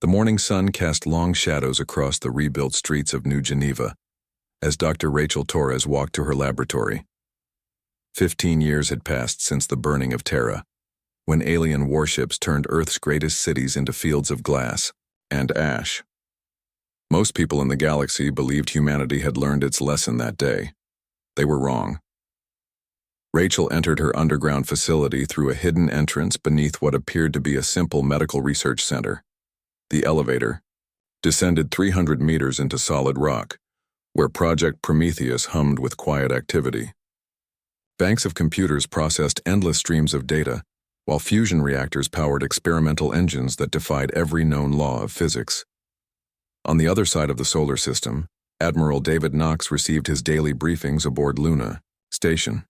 The morning sun cast long shadows across the rebuilt streets of New Geneva as Dr. Rachel Torres walked to her laboratory. 15 years had passed since the burning of Terra, when alien warships turned Earth's greatest cities into fields of glass and ash. Most people in the galaxy believed humanity had learned its lesson that day. They were wrong. Rachel entered her underground facility through a hidden entrance beneath what appeared to be a simple medical research center. The elevator descended 300 meters into solid rock, where Project Prometheus hummed with quiet activity. Banks of computers processed endless streams of data, while fusion reactors powered experimental engines that defied every known law of physics. On the other side of the solar system, Admiral David Knox received his daily briefings aboard Luna Station.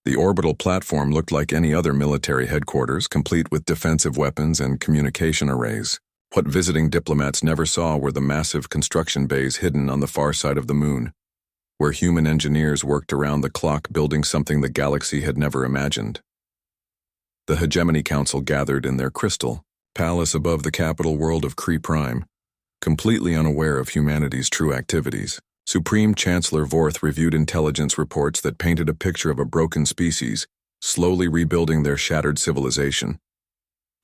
The orbital platform looked like any other military headquarters, complete with defensive weapons and communication arrays. What visiting diplomats never saw were the massive construction bays hidden on the far side of the moon, where human engineers worked around the clock building something the galaxy had never imagined. The Hegemony Council gathered in their crystal palace above the capital world of Kree Prime, completely unaware of humanity's true activities. Supreme Chancellor Vorth reviewed intelligence reports that painted a picture of a broken species, slowly rebuilding their shattered civilization.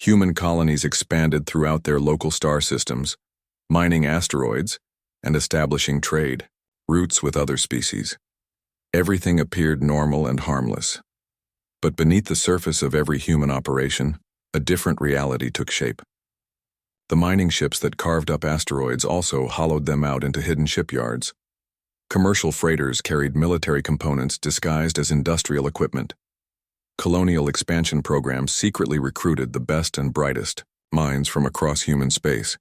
Human colonies expanded throughout their local star systems, mining asteroids and establishing trade routes with other species. Everything appeared normal and harmless. But beneath the surface of every human operation, a different reality took shape. The mining ships that carved up asteroids also hollowed them out into hidden shipyards. Commercial freighters carried military components disguised as industrial equipment. Colonial expansion programs secretly recruited the best and brightest minds from across human space,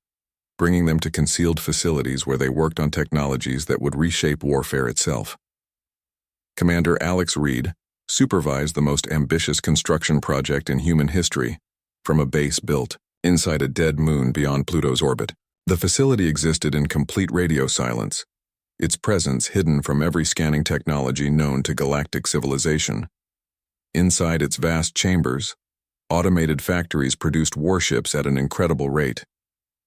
bringing them to concealed facilities where they worked on technologies that would reshape warfare itself. Commander Alex Reed supervised the most ambitious construction project in human history, from a base built inside a dead moon beyond Pluto's orbit. The facility existed in complete radio silence, its presence hidden from every scanning technology known to galactic civilization. Inside its vast chambers, automated factories produced warships at an incredible rate.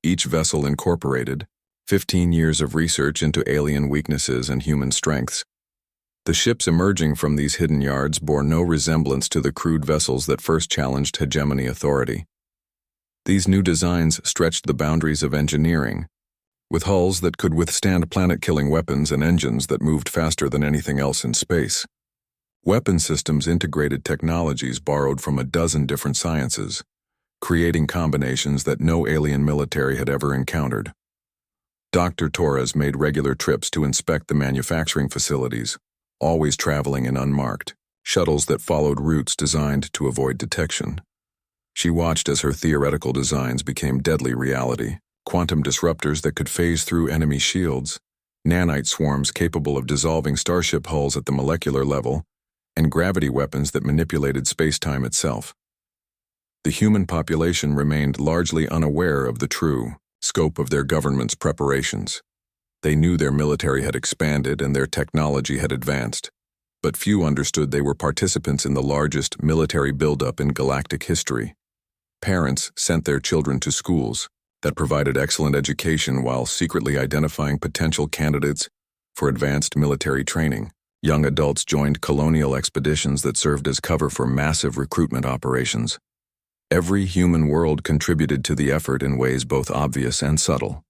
Each vessel incorporated 15 years of research into alien weaknesses and human strengths. The ships emerging from these hidden yards bore no resemblance to the crude vessels that first challenged hegemony authority. These new designs stretched the boundaries of engineering, with hulls that could withstand planet-killing weapons and engines that moved faster than anything else in space. Weapon systems integrated technologies borrowed from a dozen different sciences, creating combinations that no alien military had ever encountered. Dr. Torres made regular trips to inspect the manufacturing facilities, always traveling in unmarked shuttles that followed routes designed to avoid detection. She watched as her theoretical designs became deadly reality: quantum disruptors that could phase through enemy shields, nanite swarms capable of dissolving starship hulls at the molecular level, and gravity weapons that manipulated space-time itself. The human population remained largely unaware of the true scope of their government's preparations. They knew their military had expanded and their technology had advanced, but few understood they were participants in the largest military buildup in galactic history. Parents sent their children to schools that provided excellent education while secretly identifying potential candidates for advanced military training. Young adults joined colonial expeditions that served as cover for massive recruitment operations. Every human world contributed to the effort in ways both obvious and subtle.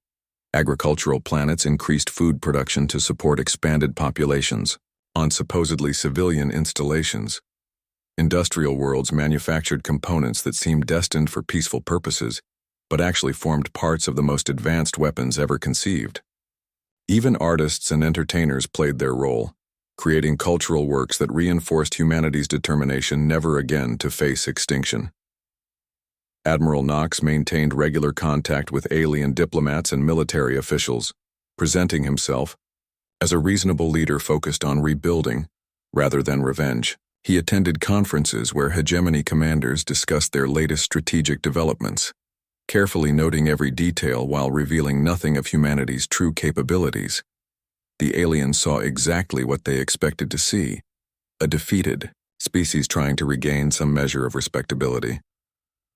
Agricultural planets increased food production to support expanded populations on supposedly civilian installations. Industrial worlds manufactured components that seemed destined for peaceful purposes, but actually formed parts of the most advanced weapons ever conceived. Even artists and entertainers played their role, creating cultural works that reinforced humanity's determination never again to face extinction. Admiral Knox maintained regular contact with alien diplomats and military officials, presenting himself as a reasonable leader focused on rebuilding rather than revenge. He attended conferences where hegemony commanders discussed their latest strategic developments, carefully noting every detail while revealing nothing of humanity's true capabilities. The aliens saw exactly what they expected to see: a defeated species trying to regain some measure of respectability.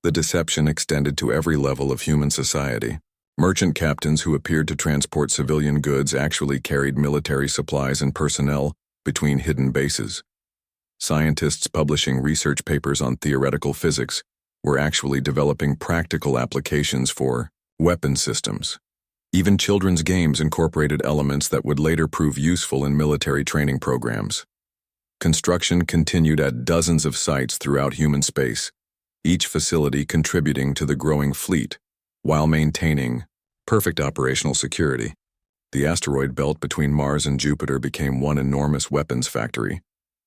The deception extended to every level of human society. Merchant captains who appeared to transport civilian goods actually carried military supplies and personnel between hidden bases. Scientists publishing research papers on theoretical physics were actually developing practical applications for weapon systems. Even children's games incorporated elements that would later prove useful in military training programs. Construction continued at dozens of sites throughout human space, each facility contributing to the growing fleet, while maintaining perfect operational security. The asteroid belt between Mars and Jupiter became one enormous weapons factory,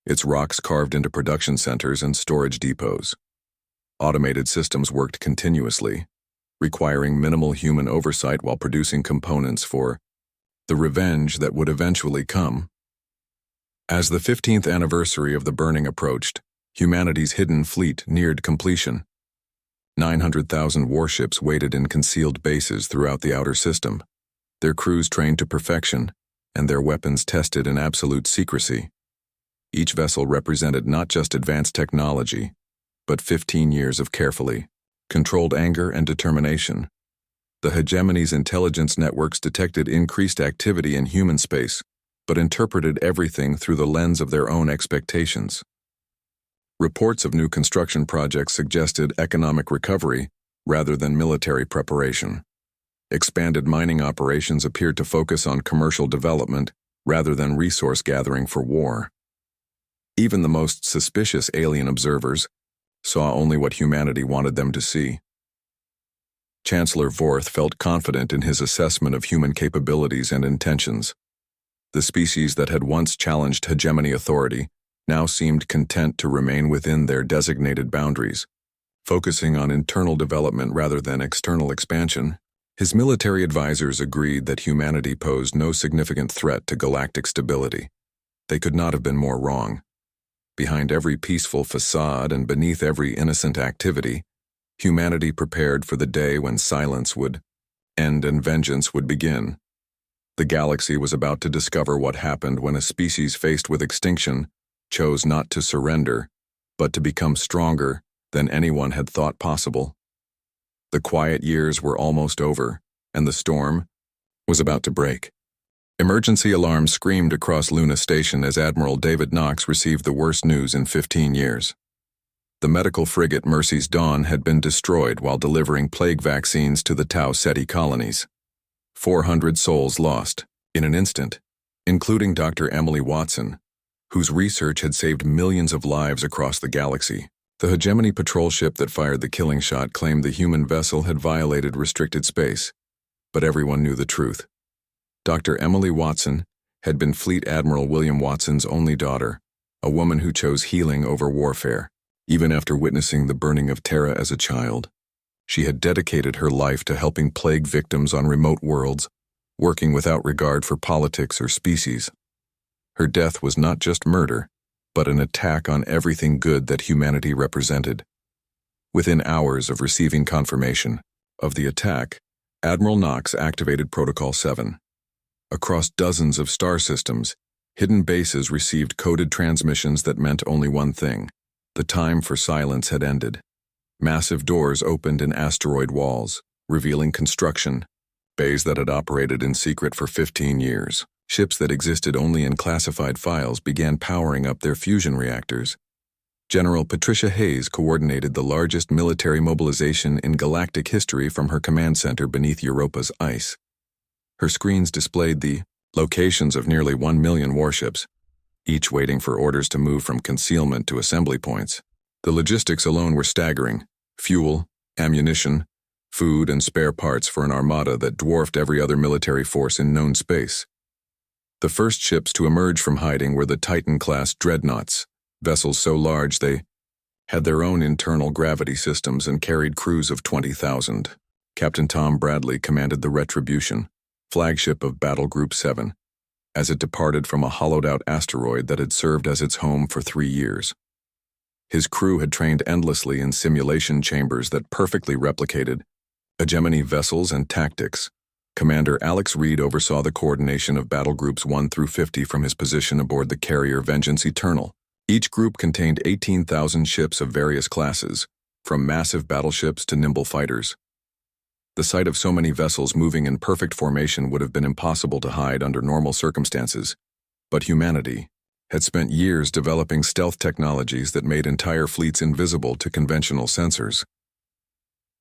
its rocks carved into production centers and storage depots. Automated systems worked continuously, requiring minimal human oversight while producing components for the revenge that would eventually come. As the 15th anniversary of the burning approached, humanity's hidden fleet neared completion. 900,000 warships waited in concealed bases throughout the outer system, their crews trained to perfection, and their weapons tested in absolute secrecy. Each vessel represented not just advanced technology, but 15 years of carefully controlled anger and determination. The hegemony's intelligence networks detected increased activity in human space, but interpreted everything through the lens of their own expectations. Reports of new construction projects suggested economic recovery rather than military preparation. Expanded mining operations appeared to focus on commercial development rather than resource gathering for war. Even the most suspicious alien observers saw only what humanity wanted them to see. Chancellor Vorth felt confident in his assessment of human capabilities and intentions. The species that had once challenged hegemony authority now seemed content to remain within their designated boundaries, focusing on internal development rather than external expansion. His military advisors agreed that humanity posed no significant threat to galactic stability. They could not have been more wrong. Behind every peaceful facade and beneath every innocent activity, humanity prepared for the day when silence would end and vengeance would begin. The galaxy was about to discover what happened when a species faced with extinction chose not to surrender, but to become stronger than anyone had thought possible. The quiet years were almost over, and the storm was about to break. Emergency alarms screamed across Luna Station as Admiral David Knox received the worst news in 15 years. The medical frigate Mercy's Dawn had been destroyed while delivering plague vaccines to the Tau Ceti colonies. 400 souls lost, in an instant, including Dr. Emily Watson, whose research had saved millions of lives across the galaxy. The hegemony patrol ship that fired the killing shot claimed the human vessel had violated restricted space, but everyone knew the truth. Dr. Emily Watson had been Fleet Admiral William Watson's only daughter, a woman who chose healing over warfare. Even after witnessing the burning of Terra as a child, she had dedicated her life to helping plague victims on remote worlds, working without regard for politics or species. Her death was not just murder, but an attack on everything good that humanity represented. Within hours of receiving confirmation of the attack, Admiral Knox activated Protocol 7. Across dozens of star systems, hidden bases received coded transmissions that meant only one thing: the time for silence had ended. Massive doors opened in asteroid walls, revealing construction, bays that had operated in secret for 15 years. Ships that existed only in classified files began powering up their fusion reactors. General Patricia Hayes coordinated the largest military mobilization in galactic history from her command center beneath Europa's ice. Her screens displayed the locations of nearly 1 million warships, each waiting for orders to move from concealment to assembly points. The logistics alone were staggering: fuel, ammunition, food, and spare parts for an armada that dwarfed every other military force in known space. The first ships to emerge from hiding were the Titan-class dreadnoughts, vessels so large they had their own internal gravity systems and carried crews of 20,000. Captain Tom Bradley commanded the Retribution, flagship of Battle Group 7, as it departed from a hollowed-out asteroid that had served as its home for 3 years. His crew had trained endlessly in simulation chambers that perfectly replicated hegemony vessels and tactics. Commander Alex Reed oversaw the coordination of Battle Groups 1 through 50 from his position aboard the carrier Vengeance Eternal. Each group contained 18,000 ships of various classes, from massive battleships to nimble fighters. The sight of so many vessels moving in perfect formation would have been impossible to hide under normal circumstances, but humanity had spent years developing stealth technologies that made entire fleets invisible to conventional sensors.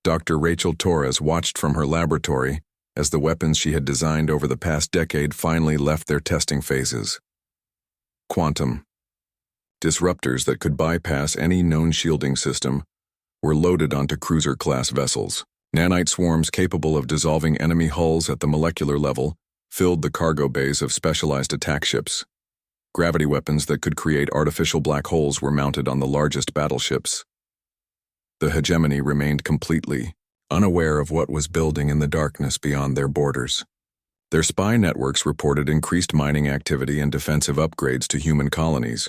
Dr. Rachel Torres watched from her laboratory as the weapons she had designed over the past decade finally left their testing phases. Quantum disruptors that could bypass any known shielding system were loaded onto cruiser-class vessels. Nanite swarms capable of dissolving enemy hulls at the molecular level filled the cargo bays of specialized attack ships. Gravity weapons that could create artificial black holes were mounted on the largest battleships. The hegemony remained completely unaware of what was building in the darkness beyond their borders. Their spy networks reported increased mining activity and defensive upgrades to human colonies,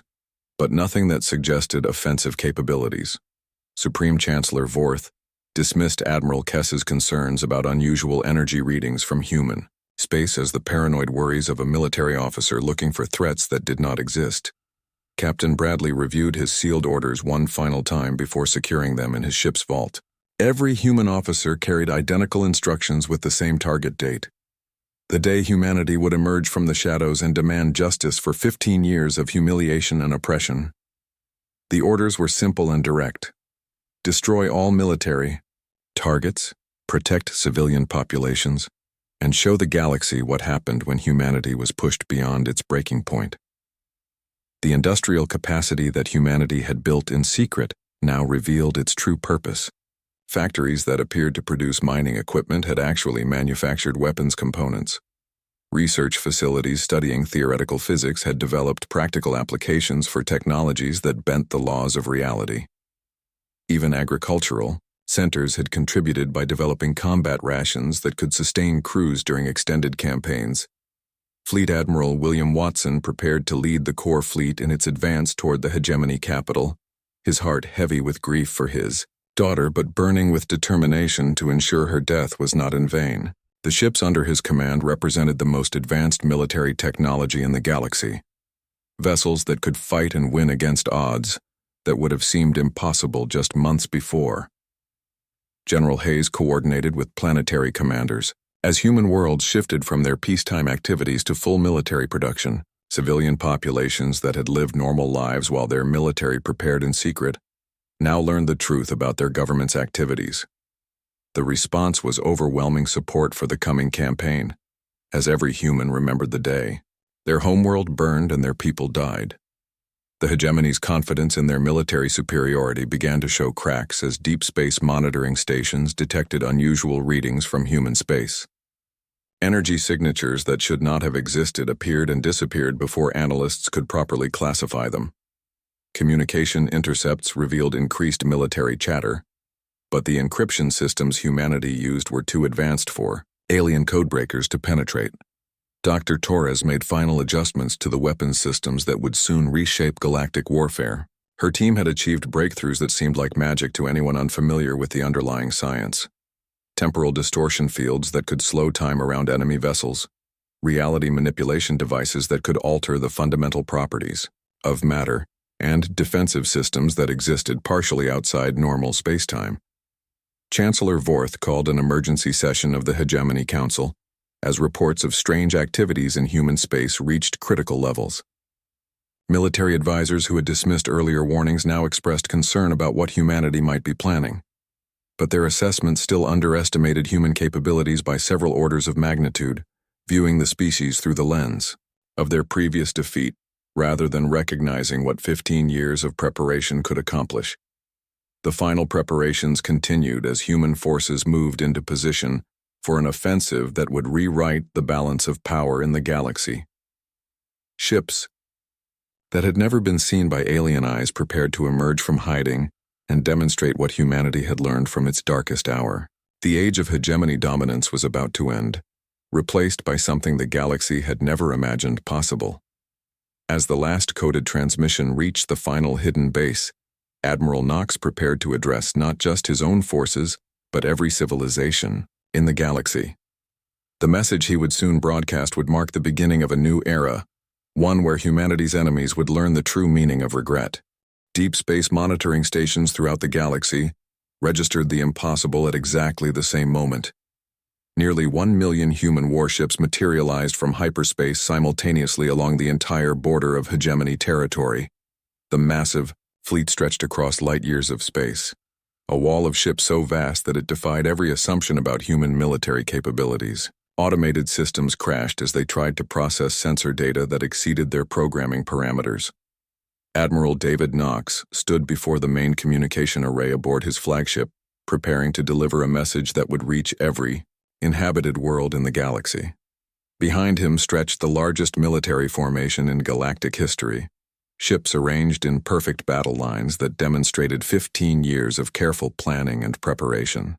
but nothing that suggested offensive capabilities. Supreme Chancellor Vorth dismissed Admiral Kess's concerns about unusual energy readings from human space as the paranoid worries of a military officer looking for threats that did not exist. Captain Bradley reviewed his sealed orders one final time before securing them in his ship's vault. Every human officer carried identical instructions with the same target date: the day humanity would emerge from the shadows and demand justice for 15 years of humiliation and oppression. The orders were simple and direct: destroy all military targets, protect civilian populations, and show the galaxy what happened when humanity was pushed beyond its breaking point. The industrial capacity that humanity had built in secret now revealed its true purpose. Factories that appeared to produce mining equipment had actually manufactured weapons components. Research facilities studying theoretical physics had developed practical applications for technologies that bent the laws of reality. Even agricultural centers had contributed by developing combat rations that could sustain crews during extended campaigns. Fleet Admiral William Watson prepared to lead the core fleet in its advance toward the hegemony capital, his heart heavy with grief for his daughter but burning with determination to ensure her death was not in vain. The ships under his command represented the most advanced military technology in the galaxy. Vessels that could fight and win against odds that would have seemed impossible just months before. General Hayes coordinated with planetary commanders. As human worlds shifted from their peacetime activities to full military production, civilian populations that had lived normal lives while their military prepared in secret now learned the truth about their government's activities. The response was overwhelming support for the coming campaign, as every human remembered the day their homeworld burned and their people died. The hegemony's confidence in their military superiority began to show cracks as deep space monitoring stations detected unusual readings from human space. Energy signatures that should not have existed appeared and disappeared before analysts could properly classify them. Communication intercepts revealed increased military chatter, but the encryption systems humanity used were too advanced for alien codebreakers to penetrate. Dr. Torres made final adjustments to the weapons systems that would soon reshape galactic warfare. Her team had achieved breakthroughs that seemed like magic to anyone unfamiliar with the underlying science. Temporal distortion fields that could slow time around enemy vessels, reality manipulation devices that could alter the fundamental properties of matter, and defensive systems that existed partially outside normal spacetime. Chancellor Vorth called an emergency session of the Hegemony Council as reports of strange activities in human space reached critical levels. Military advisors who had dismissed earlier warnings now expressed concern about what humanity might be planning, but their assessment still underestimated human capabilities by several orders of magnitude, viewing the species through the lens of their previous defeat rather than recognizing what 15 years of preparation could accomplish. The final preparations continued as human forces moved into position for an offensive that would rewrite the balance of power in the galaxy. Ships that had never been seen by alien eyes prepared to emerge from hiding and demonstrate what humanity had learned from its darkest hour. The age of hegemony dominance was about to end, replaced by something the galaxy had never imagined possible. As the last coded transmission reached the final hidden base, Admiral Knox prepared to address not just his own forces, but every civilization in the galaxy. The message he would soon broadcast would mark the beginning of a new era, one where humanity's enemies would learn the true meaning of regret. Deep space monitoring stations throughout the galaxy registered the impossible at exactly the same moment. Nearly 1 million human warships materialized from hyperspace simultaneously along the entire border of hegemony territory. The massive fleet stretched across light-years of space, a wall of ships so vast that it defied every assumption about human military capabilities. Automated systems crashed as they tried to process sensor data that exceeded their programming parameters. Admiral David Knox stood before the main communication array aboard his flagship, preparing to deliver a message that would reach every inhabited world in the galaxy. Behind him stretched the largest military formation in galactic history, ships arranged in perfect battle lines that demonstrated 15 years of careful planning and preparation.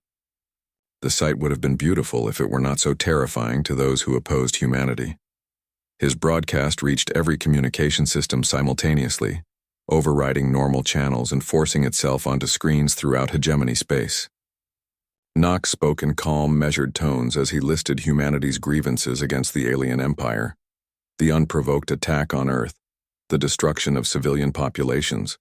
The sight would have been beautiful if it were not so terrifying to those who opposed humanity. His broadcast reached every communication system simultaneously, overriding normal channels and forcing itself onto screens throughout hegemony space. Knox spoke in calm, measured tones as he listed humanity's grievances against the alien empire: the unprovoked attack on Earth, the destruction of civilian populations,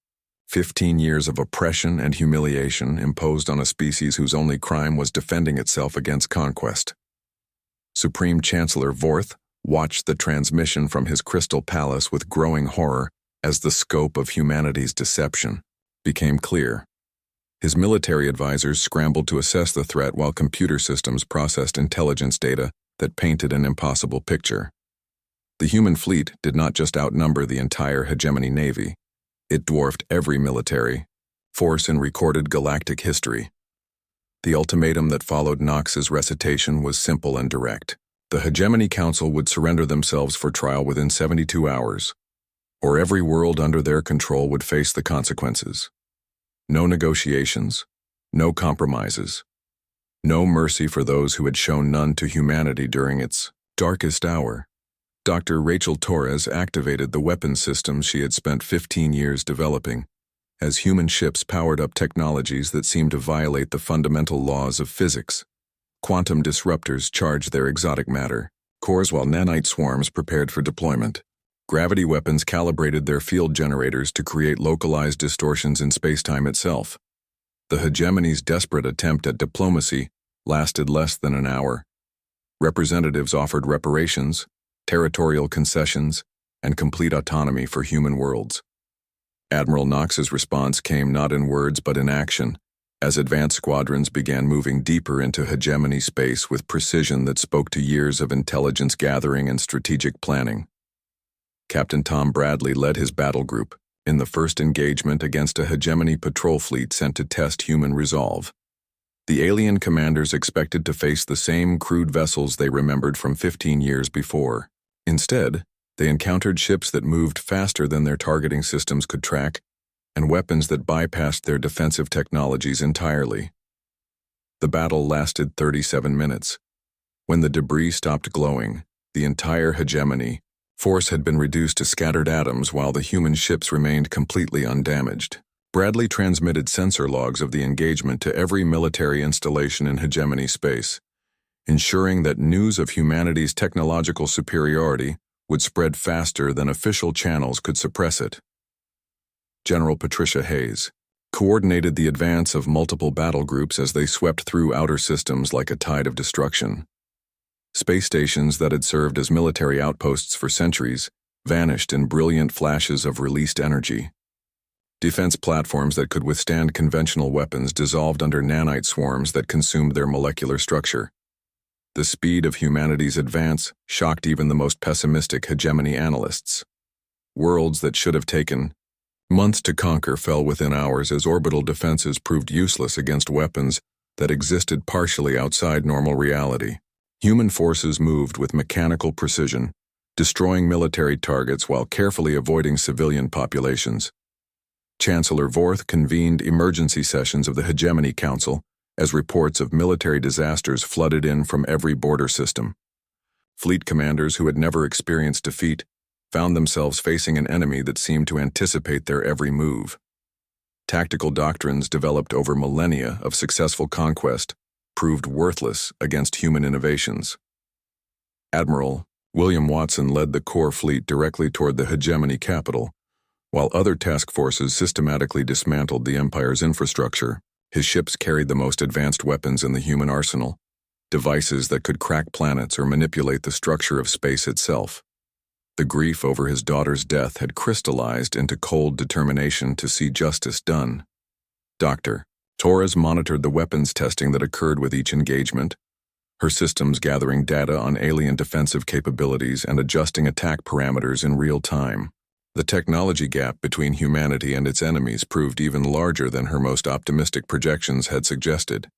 15 years of oppression and humiliation imposed on a species whose only crime was defending itself against conquest. Supreme Chancellor Vorth watched the transmission from his crystal palace with growing horror as the scope of humanity's deception became clear. His military advisors scrambled to assess the threat while computer systems processed intelligence data that painted an impossible picture. The human fleet did not just outnumber the entire hegemony navy, it dwarfed every military force in recorded galactic history. The ultimatum that followed Knox's recitation was simple and direct. The Hegemony Council would surrender themselves for trial within 72 hours, or every world under their control would face the consequences. No negotiations, no compromises, no mercy for those who had shown none to humanity during its darkest hour. Dr. Rachel Torres activated the weapons systems she had spent 15 years developing, as human ships powered up technologies that seemed to violate the fundamental laws of physics. Quantum disruptors charged their exotic matter cores while nanite swarms prepared for deployment. Gravity weapons calibrated their field generators to create localized distortions in spacetime itself. The hegemony's desperate attempt at diplomacy lasted less than an hour. Representatives offered reparations, territorial concessions, and complete autonomy for human worlds. Admiral Knox's response came not in words but in action, as advanced squadrons began moving deeper into hegemony space with precision that spoke to years of intelligence gathering and strategic planning. Captain Tom Bradley led his battle group in the first engagement against a hegemony patrol fleet sent to test human resolve. The alien commanders expected to face the same crude vessels they remembered from 15 years before. Instead, they encountered ships that moved faster than their targeting systems could track, and weapons that bypassed their defensive technologies entirely. The battle lasted 37 minutes. When the debris stopped glowing, the entire hegemony force had been reduced to scattered atoms while the human ships remained completely undamaged. Bradley transmitted sensor logs of the engagement to every military installation in hegemony space, ensuring that news of humanity's technological superiority would spread faster than official channels could suppress it. General Patricia Hayes coordinated the advance of multiple battle groups as they swept through outer systems like a tide of destruction. Space stations that had served as military outposts for centuries vanished in brilliant flashes of released energy. Defense platforms that could withstand conventional weapons dissolved under nanite swarms that consumed their molecular structure. The speed of humanity's advance shocked even the most pessimistic hegemony analysts. Worlds that should have taken months to conquer fell within hours as orbital defenses proved useless against weapons that existed partially outside normal reality. Human forces moved with mechanical precision, destroying military targets while carefully avoiding civilian populations. Chancellor Vorth convened emergency sessions of the Hegemony Council as reports of military disasters flooded in from every border system. Fleet commanders who had never experienced defeat found themselves facing an enemy that seemed to anticipate their every move. Tactical doctrines developed over millennia of successful conquest proved worthless against human innovations. Admiral William Watson led the core fleet directly toward the hegemony capital, while other task forces systematically dismantled the Empire's infrastructure. His ships carried the most advanced weapons in the human arsenal, devices that could crack planets or manipulate the structure of space itself. The grief over his daughter's death had crystallized into cold determination to see justice done. Dr. Torres monitored the weapons testing that occurred with each engagement, her systems gathering data on alien defensive capabilities and adjusting attack parameters in real time. The technology gap between humanity and its enemies proved even larger than her most optimistic projections had suggested.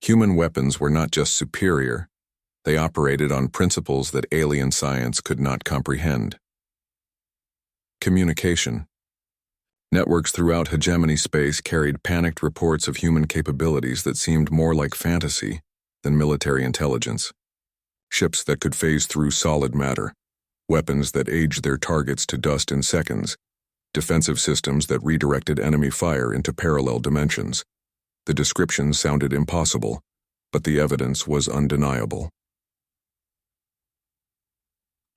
Human weapons were not just superior, they operated on principles that alien science could not comprehend. Communication. Networks throughout hegemony space carried panicked reports of human capabilities that seemed more like fantasy than military intelligence. Ships that could phase through solid matter, weapons that aged their targets to dust in seconds, defensive systems that redirected enemy fire into parallel dimensions. The descriptions sounded impossible, but the evidence was undeniable.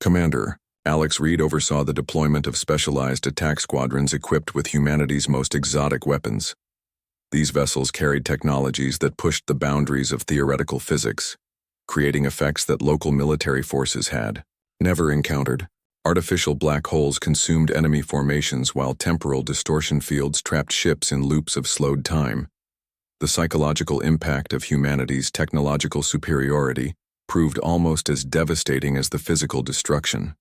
Commander Alex Reed oversaw the deployment of specialized attack squadrons equipped with humanity's most exotic weapons. These vessels carried technologies that pushed the boundaries of theoretical physics, creating effects that local military forces had never encountered. Artificial black holes consumed enemy formations while temporal distortion fields trapped ships in loops of slowed time. The psychological impact of humanity's technological superiority proved almost as devastating as the physical destruction.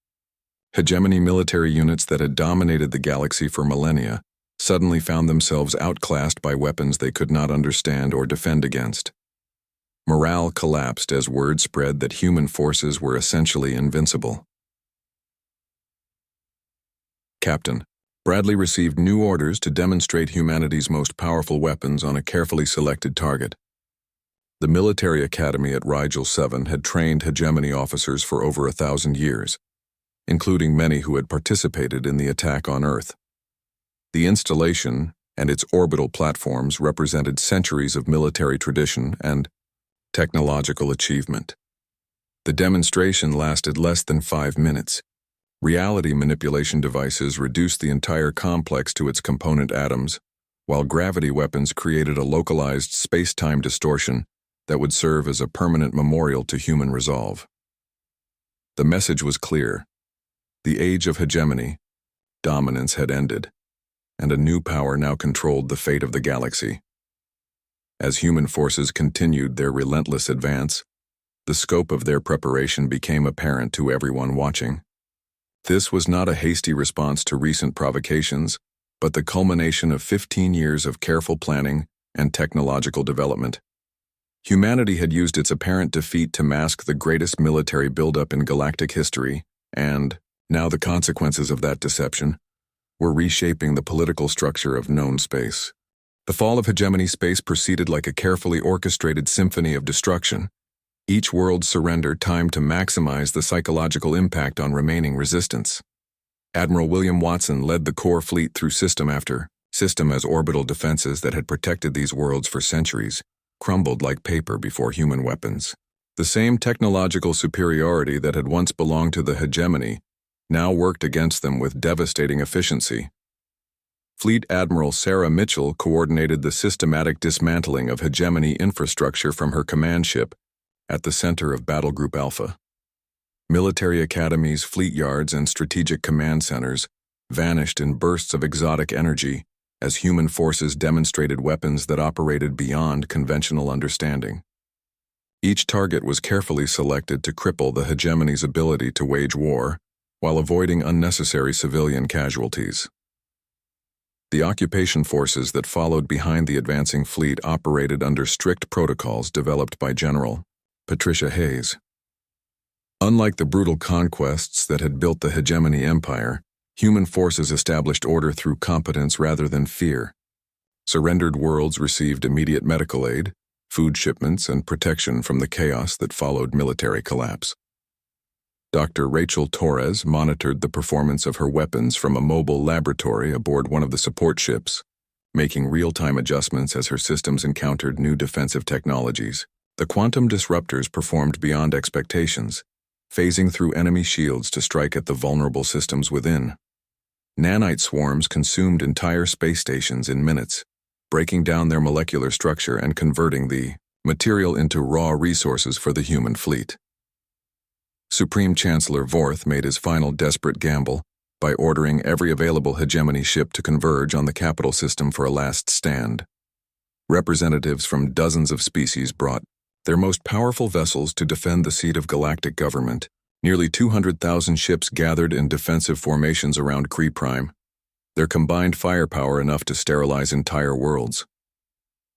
Hegemony military units that had dominated the galaxy for millennia suddenly found themselves outclassed by weapons they could not understand or defend against. Morale collapsed as word spread that human forces were essentially invincible. Captain Bradley received new orders to demonstrate humanity's most powerful weapons on a carefully selected target. The military academy at Rigel 7 had trained hegemony officers for over 1,000 years, including many who had participated in the attack on Earth. The installation and its orbital platforms represented centuries of military tradition and technological achievement. The demonstration lasted less than 5 minutes. Reality manipulation devices reduced the entire complex to its component atoms, while gravity weapons created a localized space-time distortion that would serve as a permanent memorial to human resolve. The message was clear. The age of hegemony, dominance had ended, and a new power now controlled the fate of the galaxy. As human forces continued their relentless advance, the scope of their preparation became apparent to everyone watching. This was not a hasty response to recent provocations, but the culmination of 15 years of careful planning and technological development. Humanity had used its apparent defeat to mask the greatest military buildup in galactic history, and, now the consequences of that deception, were reshaping the political structure of known space. The fall of hegemony space proceeded like a carefully orchestrated symphony of destruction. Each world's surrender timed to maximize the psychological impact on remaining resistance. Admiral William Watson led the core fleet through system after system as orbital defenses that had protected these worlds for centuries crumbled like paper before human weapons. The same technological superiority that had once belonged to the hegemony now worked against them with devastating efficiency. Fleet Admiral Sarah Mitchell coordinated the systematic dismantling of hegemony infrastructure from her command ship at the center of Battle Group Alpha. Military academies, fleet yards, and strategic command centers vanished in bursts of exotic energy as human forces demonstrated weapons that operated beyond conventional understanding. Each target was carefully selected to cripple the hegemony's ability to wage war while avoiding unnecessary civilian casualties. The occupation forces that followed behind the advancing fleet operated under strict protocols developed by General Patricia Hayes. Unlike the brutal conquests that had built the hegemony empire, human forces established order through competence rather than fear. Surrendered worlds received immediate medical aid, food shipments, and protection from the chaos that followed military collapse. Dr. Rachel Torres monitored the performance of her weapons from a mobile laboratory aboard one of the support ships, making real-time adjustments as her systems encountered new defensive technologies. The quantum disruptors performed beyond expectations, phasing through enemy shields to strike at the vulnerable systems within. Nanite swarms consumed entire space stations in minutes, breaking down their molecular structure and converting the material into raw resources for the human fleet. Supreme Chancellor Vorth made his final desperate gamble by ordering every available hegemony ship to converge on the capital system for a last stand. Representatives from dozens of species brought their most powerful vessels to defend the seat of galactic government. Nearly 200,000 ships gathered in defensive formations around Kree Prime, their combined firepower enough to sterilize entire worlds.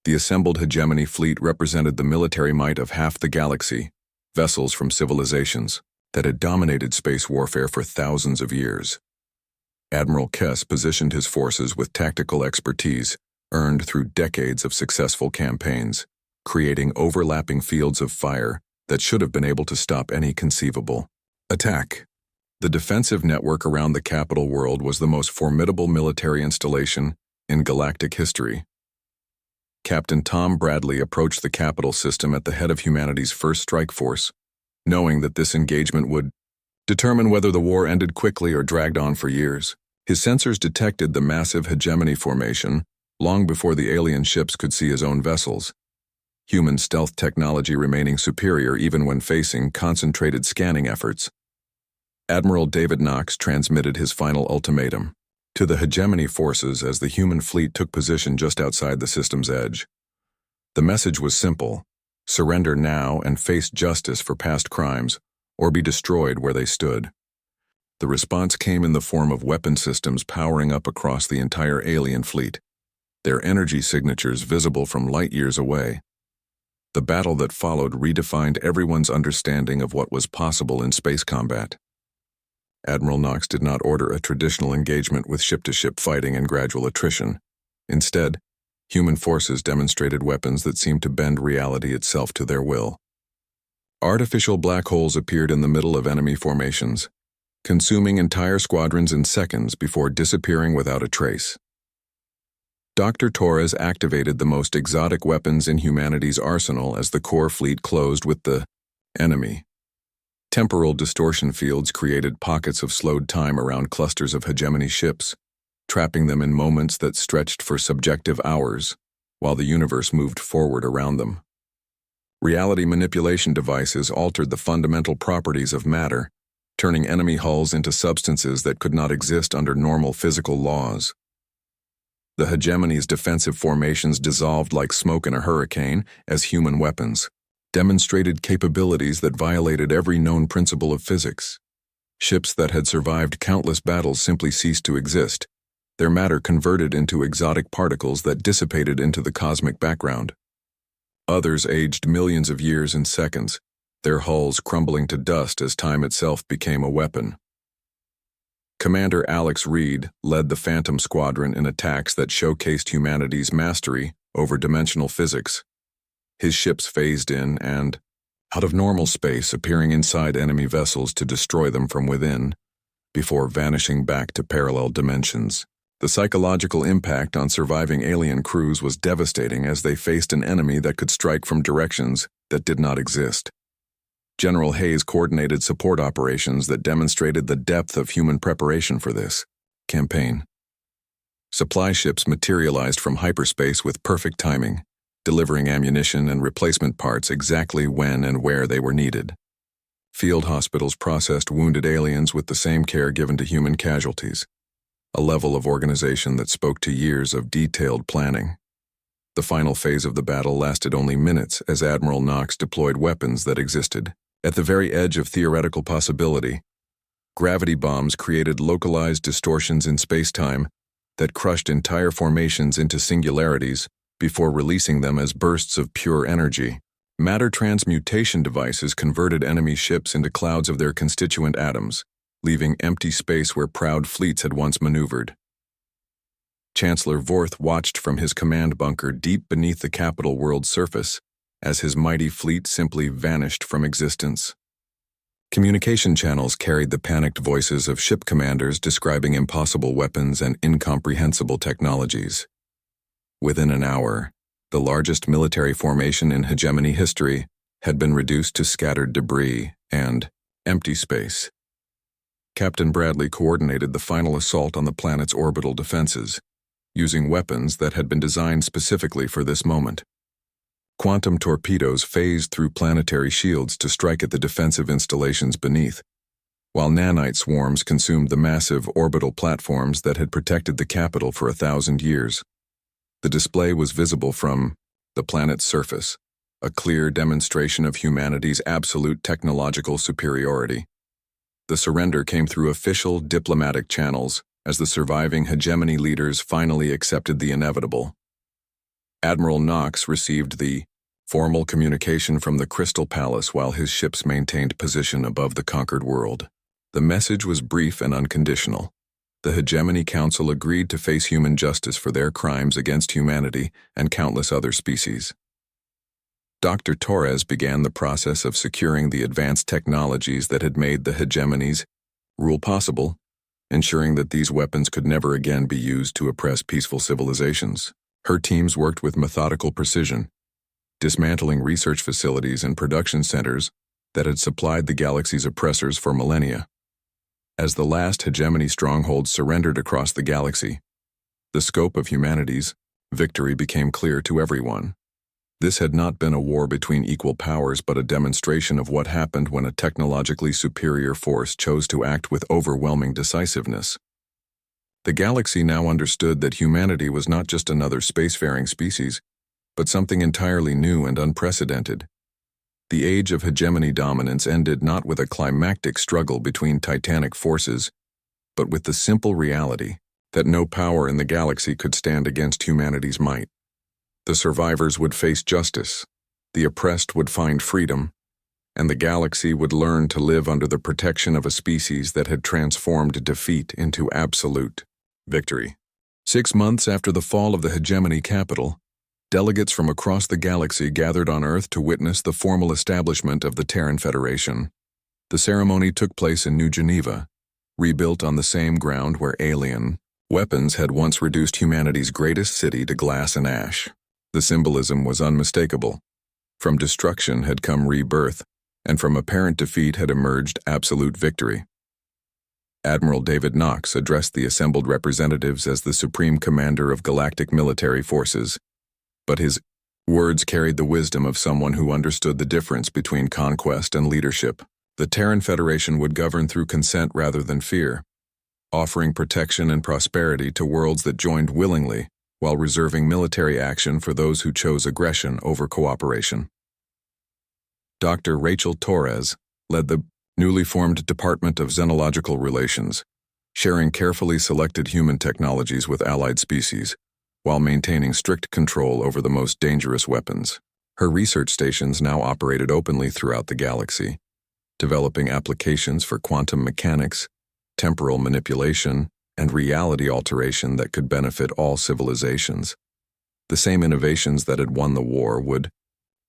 The assembled hegemony fleet represented the military might of half the galaxy, vessels from civilizations that had dominated space warfare for thousands of years. Admiral Kess positioned his forces with tactical expertise earned through decades of successful campaigns, creating overlapping fields of fire that should have been able to stop any conceivable attack. The defensive network around the capital world was the most formidable military installation in galactic history. Captain Tom Bradley approached the capital system at the head of humanity's first strike force, knowing that this engagement would determine whether the war ended quickly or dragged on for years. His sensors detected the massive hegemony formation long before the alien ships could see his own vessels, human stealth technology remaining superior even when facing concentrated scanning efforts. Admiral David Knox transmitted his final ultimatum to the hegemony forces as the human fleet took position just outside the system's edge. The message was simple: surrender now and face justice for past crimes, or be destroyed where they stood. The response came in the form of weapon systems powering up across the entire alien fleet, their energy signatures visible from light years away. The battle that followed redefined everyone's understanding of what was possible in space combat. Admiral Knox did not order a traditional engagement with ship-to-ship fighting and gradual attrition. Instead, human forces demonstrated weapons that seemed to bend reality itself to their will. Artificial black holes appeared in the middle of enemy formations, consuming entire squadrons in seconds before disappearing without a trace. Dr. Torres activated the most exotic weapons in humanity's arsenal as the core fleet closed with the enemy. Temporal distortion fields created pockets of slowed time around clusters of hegemony ships, trapping them in moments that stretched for subjective hours, while the universe moved forward around them. Reality manipulation devices altered the fundamental properties of matter, turning enemy hulls into substances that could not exist under normal physical laws. The hegemony's defensive formations dissolved like smoke in a hurricane as human weapons demonstrated capabilities that violated every known principle of physics. Ships that had survived countless battles simply ceased to exist, their matter converted into exotic particles that dissipated into the cosmic background. Others aged millions of years in seconds, their hulls crumbling to dust as time itself became a weapon. Commander Alex Reed led the Phantom Squadron in attacks that showcased humanity's mastery over dimensional physics. His ships phased in and out of normal space, appearing inside enemy vessels to destroy them from within, before vanishing back to parallel dimensions. The psychological impact on surviving alien crews was devastating as they faced an enemy that could strike from directions that did not exist. General Hayes coordinated support operations that demonstrated the depth of human preparation for this campaign. Supply ships materialized from hyperspace with perfect timing, delivering ammunition and replacement parts exactly when and where they were needed. Field hospitals processed wounded aliens with the same care given to human casualties, a level of organization that spoke to years of detailed planning. The final phase of the battle lasted only minutes as Admiral Knox deployed weapons that existed at the very edge of theoretical possibility. Gravity bombs created localized distortions in space-time that crushed entire formations into singularities before releasing them as bursts of pure energy. Matter transmutation devices converted enemy ships into clouds of their constituent atoms, leaving empty space where proud fleets had once maneuvered. Chancellor Vorth watched from his command bunker deep beneath the capital world's surface as his mighty fleet simply vanished from existence. Communication channels carried the panicked voices of ship commanders describing impossible weapons and incomprehensible technologies. Within an hour, the largest military formation in hegemony history had been reduced to scattered debris and empty space. Captain Bradley coordinated the final assault on the planet's orbital defenses, using weapons that had been designed specifically for this moment. Quantum torpedoes phased through planetary shields to strike at the defensive installations beneath, while nanite swarms consumed the massive orbital platforms that had protected the capital for 1,000 years. The display was visible from the planet's surface, a clear demonstration of humanity's absolute technological superiority. The surrender came through official diplomatic channels as the surviving hegemony leaders finally accepted the inevitable. Admiral Knox received the formal communication from the Crystal Palace while his ships maintained position above the conquered world. The message was brief and unconditional. The Hegemony Council agreed to face human justice for their crimes against humanity and countless other species. Dr. Torres began the process of securing the advanced technologies that had made the hegemony's rule possible, ensuring that these weapons could never again be used to oppress peaceful civilizations. Her teams worked with methodical precision, dismantling research facilities and production centers that had supplied the galaxy's oppressors for millennia. As the last hegemony strongholds surrendered across the galaxy, the scope of humanity's victory became clear to everyone. This had not been a war between equal powers but a demonstration of what happened when a technologically superior force chose to act with overwhelming decisiveness. The galaxy now understood that humanity was not just another spacefaring species, but something entirely new and unprecedented. The age of hegemony dominance ended not with a climactic struggle between titanic forces, but with the simple reality that no power in the galaxy could stand against humanity's might. The survivors would face justice, the oppressed would find freedom, and the galaxy would learn to live under the protection of a species that had transformed defeat into absolute victory. 6 months after the fall of the hegemony capital, delegates from across the galaxy gathered on Earth to witness the formal establishment of the Terran Federation. The ceremony took place in New Geneva, rebuilt on the same ground where alien weapons had once reduced humanity's greatest city to glass and ash. The symbolism was unmistakable. From destruction had come rebirth, and from apparent defeat had emerged absolute victory. Admiral David Knox addressed the assembled representatives as the Supreme Commander of Galactic Military Forces, but his words carried the wisdom of someone who understood the difference between conquest and leadership. The Terran Federation would govern through consent rather than fear, offering protection and prosperity to worlds that joined willingly, while reserving military action for those who chose aggression over cooperation. Dr. Rachel Torres led the newly formed Department of Xenological Relations, sharing carefully selected human technologies with allied species, while maintaining strict control over the most dangerous weapons. Her research stations now operated openly throughout the galaxy, developing applications for quantum mechanics, temporal manipulation, and reality alteration that could benefit all civilizations. The same innovations that had won the war would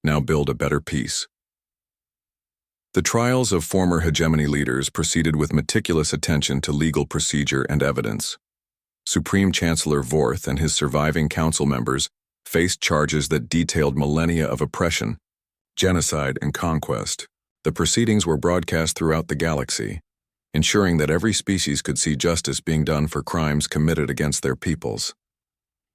now build a better peace. The trials of former hegemony leaders proceeded with meticulous attention to legal procedure and evidence. Supreme Chancellor Vorth and his surviving council members faced charges that detailed millennia of oppression, genocide, and conquest. The proceedings were broadcast throughout the galaxy, ensuring that every species could see justice being done for crimes committed against their peoples.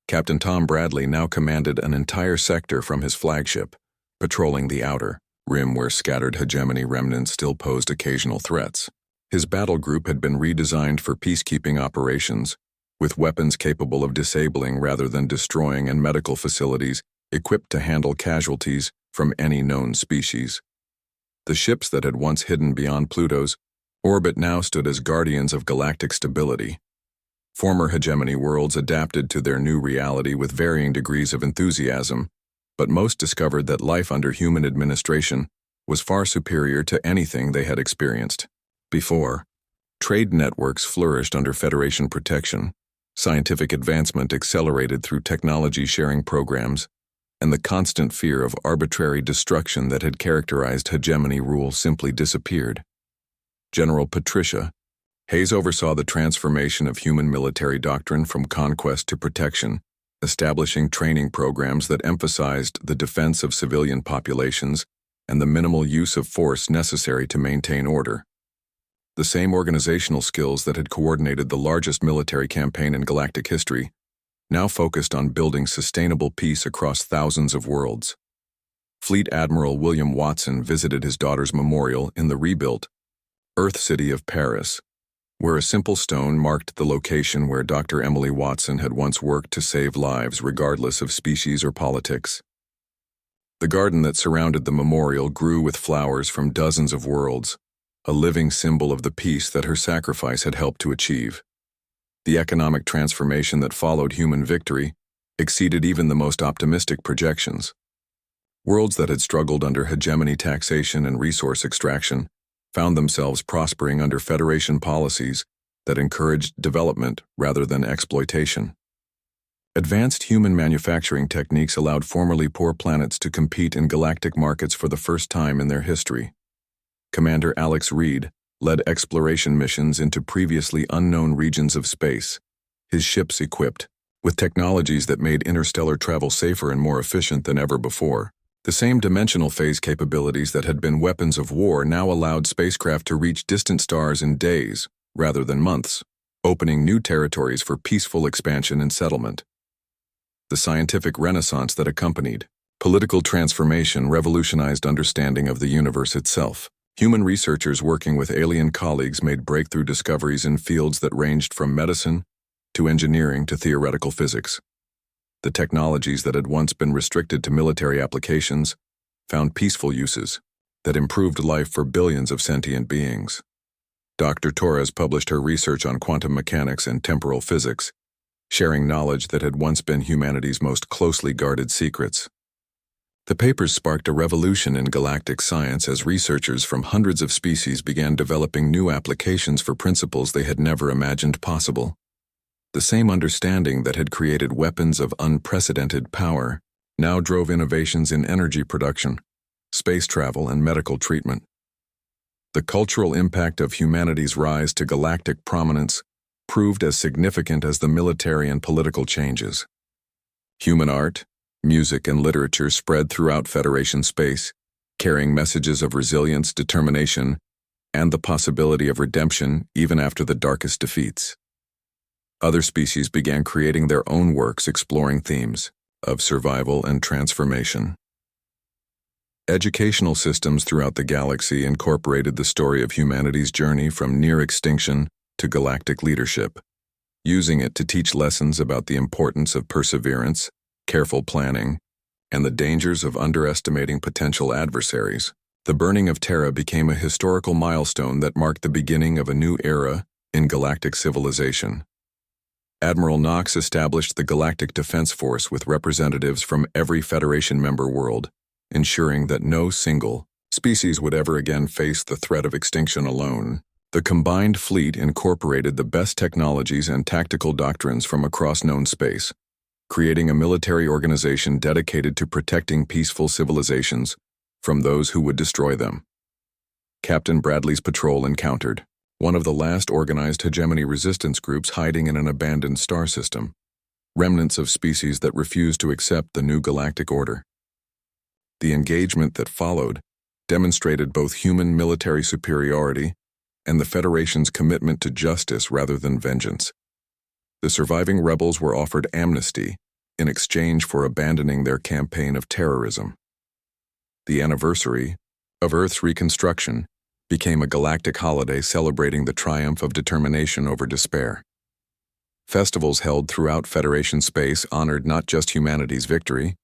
Captain Tom Bradley now commanded an entire sector from his flagship, patrolling the outer rim where scattered hegemony remnants still posed occasional threats. His battle group had been redesigned for peacekeeping operations, with weapons capable of disabling rather than destroying and medical facilities equipped to handle casualties from any known species. The ships that had once hidden beyond Pluto's orbit now stood as guardians of galactic stability. Former hegemony worlds adapted to their new reality with varying degrees of enthusiasm, but most discovered that life under human administration was far superior to anything they had experienced before. Trade networks flourished under Federation protection, scientific advancement accelerated through technology-sharing programs, and the constant fear of arbitrary destruction that had characterized hegemony rule simply disappeared. General Patricia Hayes oversaw the transformation of human military doctrine from conquest to protection, establishing training programs that emphasized the defense of civilian populations and the minimal use of force necessary to maintain order. The same organizational skills that had coordinated the largest military campaign in galactic history now focused on building sustainable peace across thousands of worlds. Fleet Admiral William Watson visited his daughter's memorial in the rebuilt Earth City of Paris, where a simple stone marked the location where Dr. Emily Watson had once worked to save lives regardless of species or politics. The garden that surrounded the memorial grew with flowers from dozens of worlds, a living symbol of the peace that her sacrifice had helped to achieve. The economic transformation that followed human victory exceeded even the most optimistic projections. Worlds that had struggled under hegemony, taxation, and resource extraction found themselves prospering under Federation policies that encouraged development rather than exploitation. Advanced human manufacturing techniques allowed formerly poor planets to compete in galactic markets for the first time in their history. Commander Alex Reed led exploration missions into previously unknown regions of space, his ships equipped with technologies that made interstellar travel safer and more efficient than ever before. The same dimensional phase capabilities that had been weapons of war now allowed spacecraft to reach distant stars in days, rather than months, opening new territories for peaceful expansion and settlement. The scientific renaissance that accompanied political transformation revolutionized understanding of the universe itself. Human researchers working with alien colleagues made breakthrough discoveries in fields that ranged from medicine to engineering to theoretical physics. The technologies that had once been restricted to military applications found peaceful uses that improved life for billions of sentient beings. Dr. Torres published her research on quantum mechanics and temporal physics, sharing knowledge that had once been humanity's most closely guarded secrets. The papers sparked a revolution in galactic science as researchers from hundreds of species began developing new applications for principles they had never imagined possible. The same understanding that had created weapons of unprecedented power now drove innovations in energy production, space travel, and medical treatment. The cultural impact of humanity's rise to galactic prominence proved as significant as the military and political changes. Human art, music, and literature spread throughout Federation space, carrying messages of resilience, determination, and the possibility of redemption even after the darkest defeats. Other species began creating their own works exploring themes of survival and transformation. Educational systems throughout the galaxy incorporated the story of humanity's journey from near extinction to galactic leadership, using it to teach lessons about the importance of perseverance, careful planning, and the dangers of underestimating potential adversaries. The burning of Terra became a historical milestone that marked the beginning of a new era in galactic civilization. Admiral Knox established the Galactic Defense Force with representatives from every Federation member world, ensuring that no single species would ever again face the threat of extinction alone. The combined fleet incorporated the best technologies and tactical doctrines from across known space, creating a military organization dedicated to protecting peaceful civilizations from those who would destroy them. Captain Bradley's patrol encountered one of the last organized hegemony resistance groups hiding in an abandoned star system, remnants of species that refused to accept the new galactic order. The engagement that followed demonstrated both human military superiority and the Federation's commitment to justice rather than vengeance. The surviving rebels were offered amnesty in exchange for abandoning their campaign of terrorism. The anniversary of Earth's reconstruction became a galactic holiday celebrating the triumph of determination over despair. Festivals held throughout Federation space honored not just humanity's victory,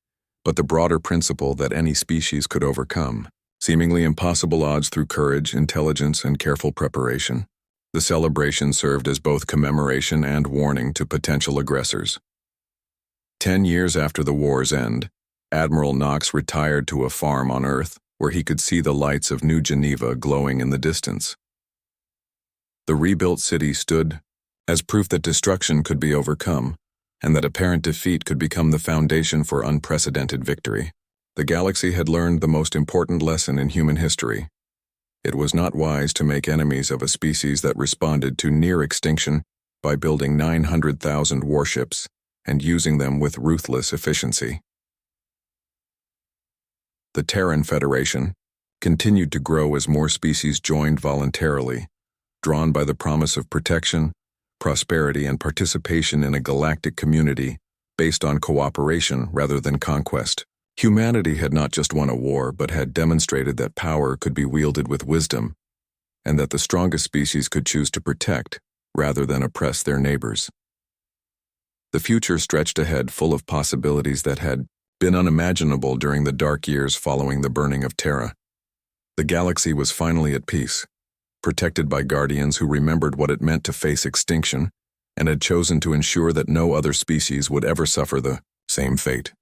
but the broader principle that any species could overcome seemingly impossible odds through courage, intelligence, and careful preparation. The celebration served as both commemoration and warning to potential aggressors. 10 years after the war's end, Admiral Knox retired to a farm on Earth where he could see the lights of New Geneva glowing in the distance. The rebuilt city stood as proof that destruction could be overcome, and that apparent defeat could become the foundation for unprecedented victory. The galaxy had learned the most important lesson in human history. It was not wise to make enemies of a species that responded to near extinction by building 900,000 warships and using them with ruthless efficiency. The Terran Federation continued to grow as more species joined voluntarily, drawn by the promise of protection, prosperity, and participation in a galactic community based on cooperation rather than conquest. Humanity had not just won a war, but had demonstrated that power could be wielded with wisdom, and that the strongest species could choose to protect rather than oppress their neighbors. The future stretched ahead, full of possibilities that had been unimaginable during the dark years following the burning of Terra. The galaxy was finally at peace, protected by guardians who remembered what it meant to face extinction and had chosen to ensure that no other species would ever suffer the same fate.